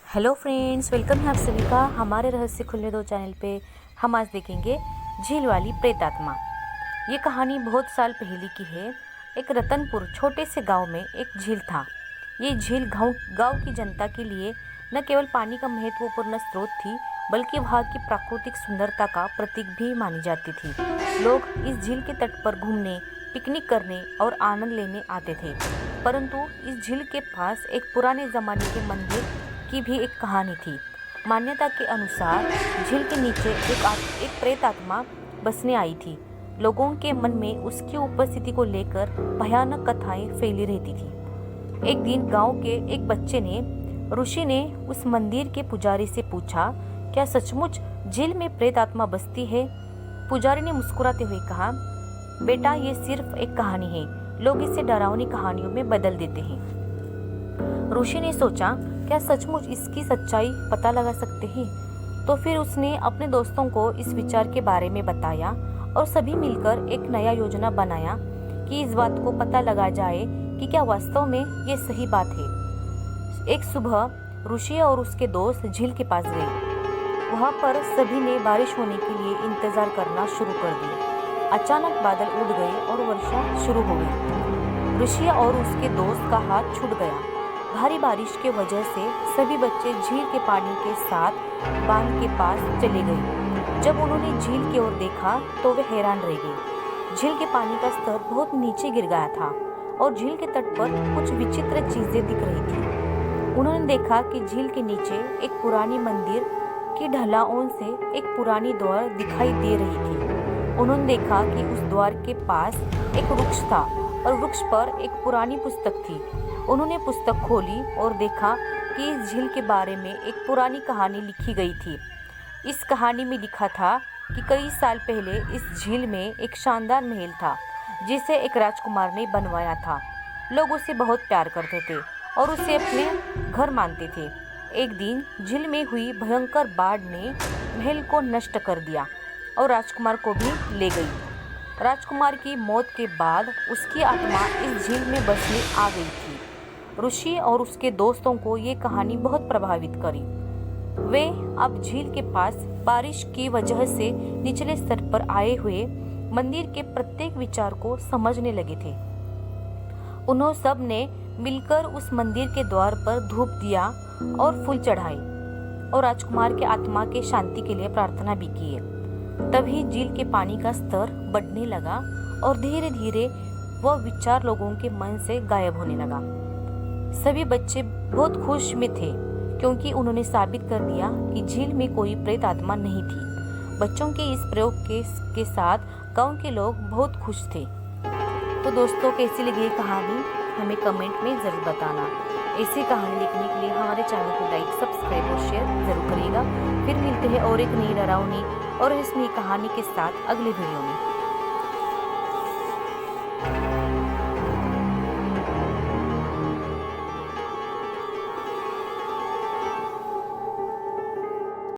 Hello friends, welcome है आप सभी का हमारे रहस्य खुलने दो चैनल पे। हम आज देखेंगे झील वाली प्रेतात्मा। ये कहानी बहुत साल पहले की है। एक रतनपुर छोटे से गांव में एक झील था। ये झील गांव की जनता के लिए न केवल पानी का महत्वपूर्ण स्रोत थी, बल्कि वहाँ की प्राकृतिक सुंदरता का प्रतीक भी मानी जाती थी। लोग इस झील के तट पर घूमने, पिकनिक करने और आनंद लेने आते थे। परंतु इस झील के पास एक पुराने जमाने के मंदिर की भी एक कहानी थी। मान्यता के अनुसार झील के नीचे एक प्रेत आत्मा बसने आई थी। लोगों के मन में उसकी उपस्थिति को लेकर भयानक कथाएं फैली रहती थी। एक दिन गांव के एक बच्चे ने ऋषि ने उस मंदिर के पुजारी से पूछा, क्या सचमुच झील में प्रेत आत्मा बसती है? पुजारी ने मुस्कुराते हुए कहा, बेटा, ये सिर्फ एक कहानी है। लोग इसे डरावनी कहानियों में बदल देते हैं। ऋषि ने सोचा, क्या सचमुच इसकी सच्चाई पता लगा सकते हैं? तो फिर उसने अपने दोस्तों को इस विचार के बारे में बताया और सभी मिलकर एक नया योजना बनाया कि इस बात को पता लगा जाए कि क्या वास्तव में ये सही बात है। एक सुबह ऋषि और उसके दोस्त झील के पास गए। वहाँ पर सभी ने बारिश होने के लिए इंतजार करना शुरू कर दिया। अचानक बादल उड़ गए और वर्षा शुरू हो गई। ऋषि और उसके दोस्त का हाथ छूट गया। भारी बारिश के वजह से सभी बच्चे झील के पानी के साथ बांध के पास चले गए। जब उन्होंने झील की ओर देखा तो वे हैरान रह गए। झील के पानी का स्तर बहुत नीचे गिर गया था और झील के तट पर कुछ विचित्र चीजें दिख रही थी। उन्होंने देखा कि झील के नीचे एक पुरानी मंदिर की ढलानों से एक पुरानी द्वार दिखाई दे रही थी। उन्होंने देखा कि उस द्वार के पास एक वृक्ष था और वृक्ष पर एक पुरानी पुस्तक थी। उन्होंने पुस्तक खोली और देखा कि इस झील के बारे में एक पुरानी कहानी लिखी गई थी। इस कहानी में लिखा था कि कई साल पहले इस झील में एक शानदार महल था, जिसे एक राजकुमार ने बनवाया था। लोग उसे बहुत प्यार करते थे और उसे अपने घर मानते थे। एक दिन झील में हुई भयंकर बाढ़ ने महल को नष्ट कर दिया और राजकुमार को भी ले गई। राजकुमार की मौत के बाद उसकी आत्मा इस झील में बसने आ गई थी। ऋषि और उसके दोस्तों को ये कहानी बहुत प्रभावित करी। वे अब झील के पास बारिश की वजह से निचले स्तर पर आए हुए मंदिर के प्रत्येक विचार को समझने लगे थे। उन्होंने सब ने मिलकर उस मंदिर के द्वार पर धूप दिया और फूल चढ़ाए और राजकुमार के आत्मा के शांति के लिए प्रार्थना भी की। तभी झील के पानी का स्तर बढ़ने लगा और धीरे धीरे वह विचार लोगों के मन से गायब होने लगा। सभी बच्चे बहुत खुश में थे क्योंकि उन्होंने साबित कर दिया कि झील में कोई प्रेत आत्मा नहीं थी। बच्चों के इस प्रयोग के साथ गांव के लोग बहुत खुश थे। तो दोस्तों, कैसी लगी कहानी हमें कमेंट में ज़रूर बताना। ऐसी कहानी देखने के लिए हमारे चैनल को लाइक, सब्सक्राइब और शेयर जरूर करिएगा। फिर मिलते हैं और एक नई डरावनी और इसमें कहानी के साथ अगले वीडियो में।